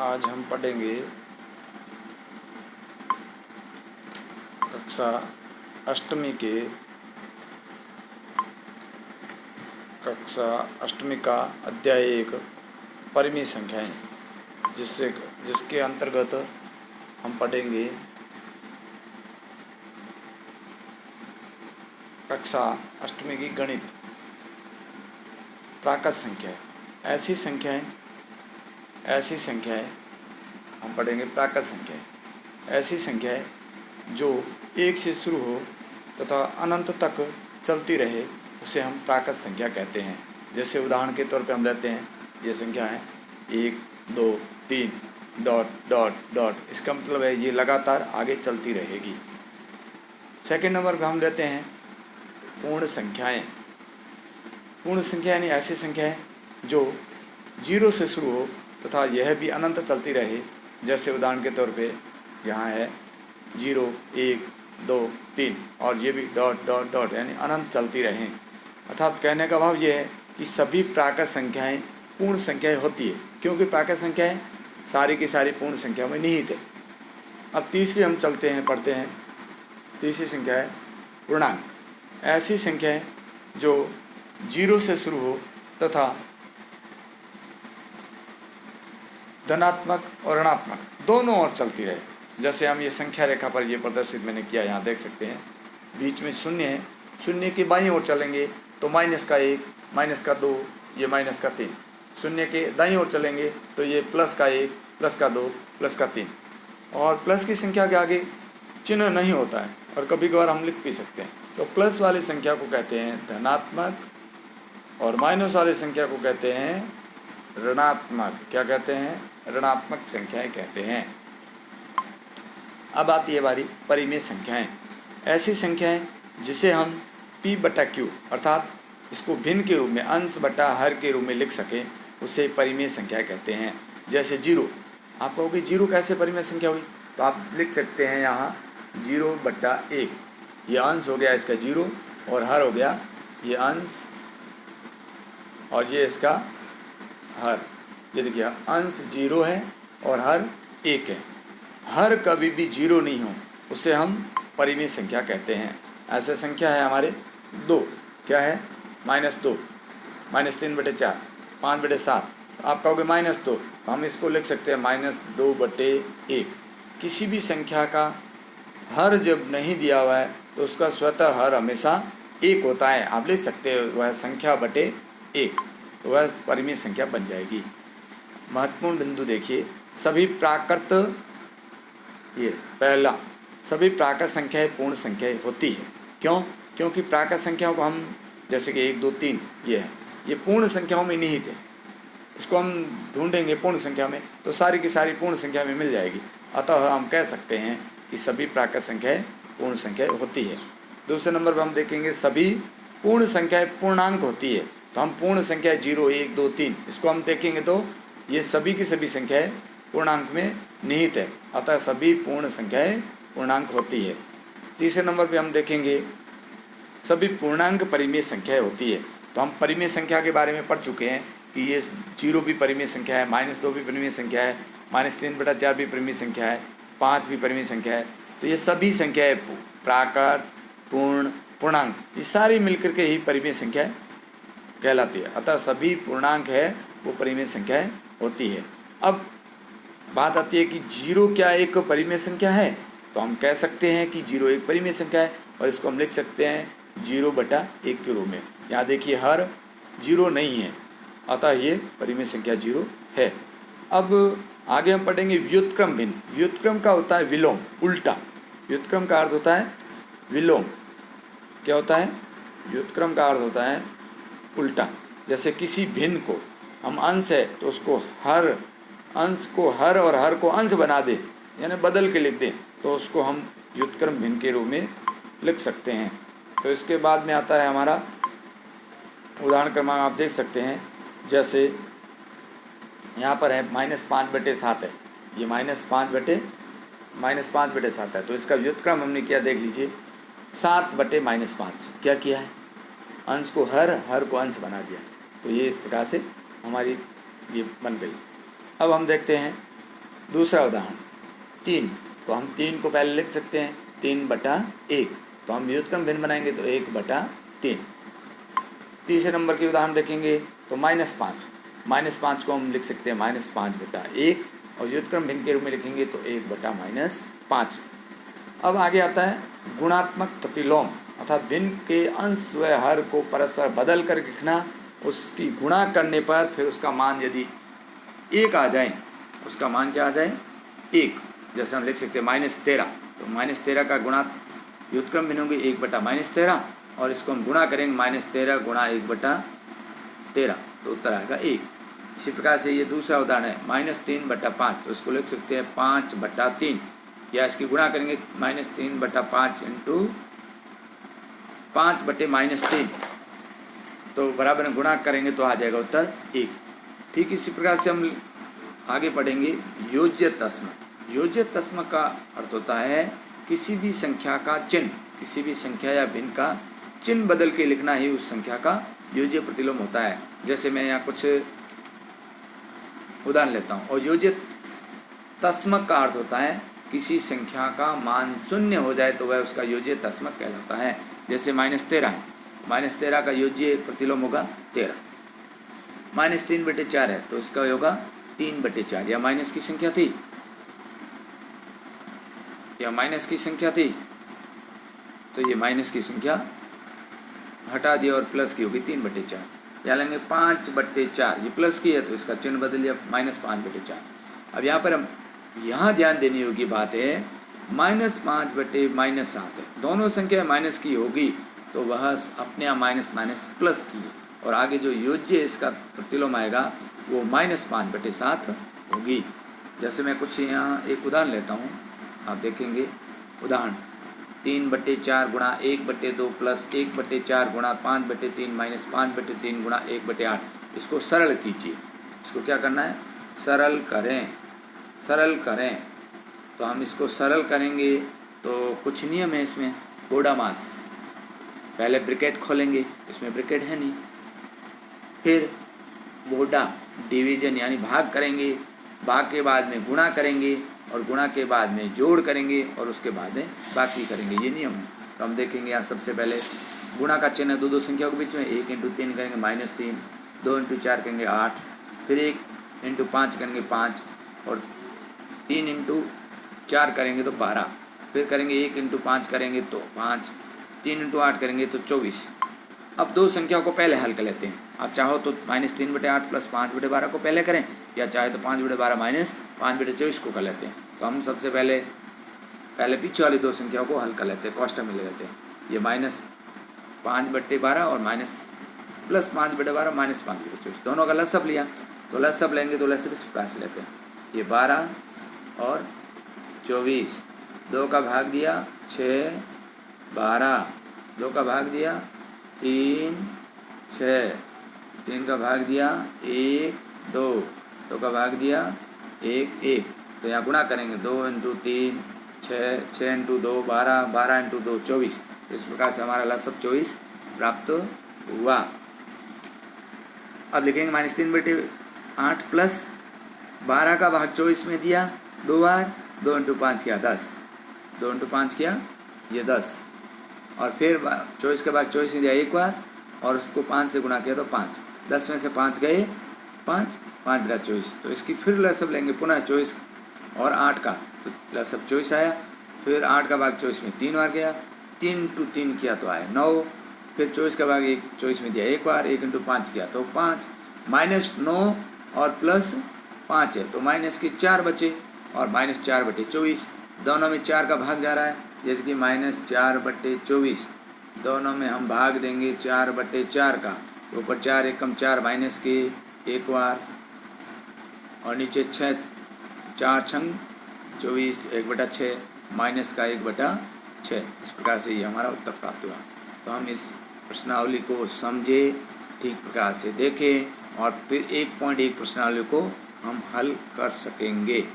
आज हम पढ़ेंगे कक्षा अष्टमी का अध्याय 1 परिमेय संख्याएं, जिसके अंतर्गत हम पढ़ेंगे कक्षा अष्टमी की गणित, प्राकृत संख्याएं। ऐसी संख्याएं हम पढ़ेंगे प्राकृत संख्याएं, ऐसी संख्याएं जो 1 से शुरू हो तथा अनंत तक चलती रहे, उसे हम प्राकृत संख्या कहते हैं। जैसे उदाहरण के तौर पे हम लेते हैं, ये संख्या है 1 2 3 डॉट डॉट डॉट, इसका मतलब है ये लगातार आगे चलती रहेगी। सेकंड नंबर पे हम लेते हैं पूर्ण संख्याएं। पूर्ण संख्या यानी ऐसी संख्याएं जो 0 से शुरू हो तथा यह भी अनंत चलती रहे। जैसे उदाहरण के तौर पे यहाँ है 0 1 2 3 और ये भी डॉट डॉट डॉट यानी अनंत चलती रहें। अर्थात कहने का भाव ये है कि सभी प्राकृत संख्याएं पूर्ण संख्याएं होती है, क्योंकि प्राकृत संख्याएं सारी की सारी पूर्ण संख्या में निहित है। अब तीसरी हम चलते हैं, पढ़ते हैं। तीसरी संख्या है पूर्णांक। ऐसी संख्याएं जो 0 से शुरू हो तथा धनात्मक और ऋणात्मक दोनों ओर चलती रहे। जैसे हम ये संख्या रेखा पर ये प्रदर्शित मैंने किया, यहाँ देख सकते हैं बीच में शून्य है, शून्य की बाईं ओर चलेंगे तो -1 -2 ये -3। शून्य के दाईं ओर चलेंगे तो ये +1 +2 +3। और प्लस की संख्या के आगे चिन्ह नहीं होता है और कभी कभार हम लिख भी सकते हैं। तो प्लस वाली संख्या को कहते हैं धनात्मक और माइनस वाली संख्या को कहते हैं ऋणात्मक। क्या कहते हैं? ऋणात्मक संख्याएं कहते हैं। अब आती है बारी परिमेय संख्याएं। ऐसी संख्याएं जिसे हम P/Q अर्थात इसको भिन्न के रूप में अंश बटा हर के रूप में लिख सकें, उसे परिमेय संख्या कहते हैं। जैसे 0, आप कहोगे 0 कैसे परिमेय संख्या हुई? तो आप लिख सकते हैं यहाँ 0/1, ये अंश हो गया इसका 0 और हर हो गया ये अंश और ये इसका हर। ये देखिए अंश 0 है और हर 1 है। हर कभी भी 0 नहीं हो उसे हम परिमेय संख्या कहते हैं। ऐसे संख्या है हमारे 2, क्या है? -2, -3/4, 5/7। आप कहोगे -2, तो हम इसको लिख सकते हैं -2/1। किसी भी संख्या का हर जब नहीं दिया हुआ है तो उसका स्वतः हर हमेशा 1 होता है। आप लिख सकते हैं वह संख्या बटे 1, तो वह परिमेय संख्या बन जाएगी। महत्वपूर्ण बिंदु देखिए, सभी प्राकृत, ये पहला, सभी प्राकृत संख्याएं पूर्ण संख्याएं होती है। क्यों? क्योंकि प्राकृत संख्याओं को हम जैसे कि 1 2 3 ये है, ये पूर्ण संख्याओं में निहित है। इसको हम ढूंढेंगे पूर्ण संख्या में तो सारी की सारी पूर्ण संख्या में मिल जाएगी। अतः हम कह सकते हैं कि सभी प्राकृत संख्याएं पूर्ण संख्याएं होती है। दूसरे नंबर पर हम देखेंगे सभी पूर्ण संख्याएं पूर्णांक होती है। तो हम पूर्ण संख्या 0 1 2 3 इसको हम देखेंगे तो ये सभी की सभी संख्याएं पूर्णांक में निहित है। अतः सभी पूर्ण संख्याएं पूर्णांक होती है। तीसरे नंबर पे हम देखेंगे सभी पूर्णांक परिमेय संख्याएं होती है। तो हम परिमेय संख्या के बारे में पढ़ चुके हैं कि ये 0 भी परिमेय संख्या है, -2 भी परिमेय संख्या है, -3/4 भी परिमेय संख्या है, 5 भी परिमेय संख्या है। तो ये सभी संख्याएं प्राकृत, पूर्ण, पूर्णांक, ये सारी मिलकर के ही परिमेय संख्याएं कहलाती है। अतः सभी पूर्णांक है वो परिमेय संख्याएं होती है। अब बात आती है कि 0 क्या एक परिमेय संख्या है? तो हम कह सकते हैं कि 0 एक परिमेय संख्या है और इसको हम लिख सकते हैं 0/1 के रूप में। यहाँ देखिए हर 0 नहीं है, अतः ये परिमेय संख्या 0 है। अब आगे हम पढ़ेंगे व्युत्क्रम भिन्न। व्युत्क्रम का होता है विलोम, उल्टा। व्युत्क्रम का अर्थ होता है विलोम। क्या होता है? व्युत्क्रम का अर्थ होता है उल्टा। जैसे किसी भिन्न को हम अंश है तो उसको हर, अंश को हर और हर को अंश बना दें, यानी बदल के लिख दें, तो उसको हम व्युत्क्रम भिन्न के रूप में लिख सकते हैं। तो इसके बाद में आता है हमारा उदाहरण क्रमांक, आप देख सकते हैं। जैसे यहाँ पर है -5/7 है, ये -5/7 है। तो इसका व्युत्क्रम हमने किया, देख लीजिए 7/-5। क्या किया है? अंश को हर को अंश बना दिया। तो ये इस प्रकार से हमारी ये बन गई। अब हम देखते हैं दूसरा उदाहरण 3, तो हम 3 को पहले लिख सकते हैं 3/1, तो हम व्युत्क्रम भिन्न बनाएंगे तो 1/3। तीसरे नंबर के उदाहरण देखेंगे तो -5 को हम लिख सकते हैं -5/1 और व्युत्क्रम भिन्न के रूप में लिखेंगे तो 1/-5। अब आगे आता है गुणात्मक प्रतिलोम, अर्थात भिन्न के अंश व हर को परस्पर बदल कर लिखना। उसकी गुणा करने पर फिर उसका मान यदि 1 आ जाए, उसका मान क्या आ जाए 1, जैसे हम लिख सकते हैं -13, तो -13 का गुणा व्युत्क्रम भिन्न होंगे 1/-13 और इसको हम गुणा करेंगे -13 गुणा 1/13, तो उत्तर आएगा 1। इसी प्रकार से ये दूसरा उदाहरण है -3/5, तो इसको लिख सकते हैं 5/3, या इसकी गुणा करेंगे -3/5 इंटू 5/-3, तो बराबर में गुणा करेंगे तो आ जाएगा उत्तर 1। ठीक इसी प्रकार से हम आगे पढ़ेंगे योज्य तस्मक। योज्य तस्मक का अर्थ होता है किसी भी संख्या का चिन्ह, किसी भी संख्या या भिन्न का चिन्ह बदल के लिखना ही उस संख्या का योज्य प्रतिलोम होता है। जैसे मैं यहाँ कुछ उदाहरण लेता हूँ। और योज्य तस्मक का अर्थ होता है किसी संख्या का मान 0 हो जाए तो वह उसका योज्य तस्मक कहलाता है। जैसे -13 है, -13 का योज्य प्रतिलोम होगा 13। -3/4 है तो इसका होगा 3/4, या माइनस की संख्या थी तो ये माइनस की संख्या हटा दिया और प्लस की होगी 3/4। या लेंगे 5/4, ये प्लस की है तो इसका चिन्ह बदल दिया -5/4। अब यहाँ पर हम ध्यान देने योग्य बात है -5/-7 है, दोनों संख्या माइनस की होगी तो वह अपने यहाँ माइनस प्लस की है, और आगे जो योज्य इसका प्रतिलोम आएगा वो -5/7 होगी। जैसे मैं कुछ यहाँ एक उदाहरण लेता हूँ, आप देखेंगे उदाहरण 3/4 गुणा 1/2 प्लस 1/4 गुणा 5/3 माइनस 5/3 गुणा 1/8। इसको सरल कीजिए। इसको क्या करना है, सरल करें। तो हम इसको सरल करेंगे तो कुछ नियम है इसमें। बोडामास, पहले ब्रैकेट खोलेंगे, इसमें ब्रैकेट है नहीं, फिर बोडा डिवीजन यानी भाग करेंगे, भाग के बाद में गुणा करेंगे और गुणा के बाद में जोड़ करेंगे और उसके बाद में बाकी करेंगे, ये नियम है। तो हम देखेंगे यहाँ सबसे पहले गुणा का चिन्ह दो संख्याओं के बीच में, 1 × 3 करेंगे -3, 2 × 4 करेंगे 8, फिर 1 × 5 करेंगे 5 और 3 × 4 करेंगे तो 12, फिर करेंगे 1 × 5 करेंगे तो 5, 3 × 8 करेंगे तो 24। अब दो संख्याओं को पहले हल कर लेते हैं। आप चाहो तो -3/8 प्लस 5/12 को पहले करें, या चाहे तो 5/12 माइनस 5/24 को कर लेते हैं। तो हम सबसे पहले पीछे वाली दो संख्याओं को हल कर लेते हैं, कोष्टक में ले लेते हैं। ये -5/12 और प्लस 5/12 माइनस 5/24, दोनों का लसअप लिया। तो लसअप लेंगे तो लसअप इस प्रकार से लेते हैं, ये 12 और 24, 2 का भाग दिया 6, 12, 2 का भाग दिया 3, 6, 3 का भाग दिया 1, 2, 2 का भाग दिया 1, 1। तो यहाँ गुणा करेंगे 2 × 3 6, 6 × 2 12, 12 × 2 24। इस प्रकार से हमारा लसअप 24 प्राप्त हुआ। अब लिखेंगे -3/8 प्लस 12 का भाग 24 में दिया 2 बार, 2 × 5 किया 10, 2 × 5 किया ये 10, और फिर 24 का भाग 24 में दिया 1 बार और उसको 5 से गुणा किया तो 5, 10 में से 5 गए 5, 5/24। तो इसकी फिर लसअप लेंगे पुनः 24 और 8 का, तो लसअप 24 आया। फिर 8 का भाग 24 में 3 बार गया, 3 × 3 किया तो आया 9, फिर 24 का भाग 24 में दिया 1 बार, 1 × 5 किया तो 5, -9 और प्लस 5 है तो माइनस के 4 बचे और -4/24, दोनों में 4 का भाग जा रहा है, जैसे कि -4/24, दोनों में हम भाग देंगे 4/4 का, ऊपर 4 एकम 4 माइनस के 1 बार और नीचे 6, 4 छंग 24, 1/6 माइनस का 1/6। इस प्रकार से ये हमारा उत्तर प्राप्त हुआ। तो हम इस प्रश्नावली को समझे, ठीक प्रकार से देखें और फिर 1.1 प्रश्नावली को हम हल कर सकेंगे।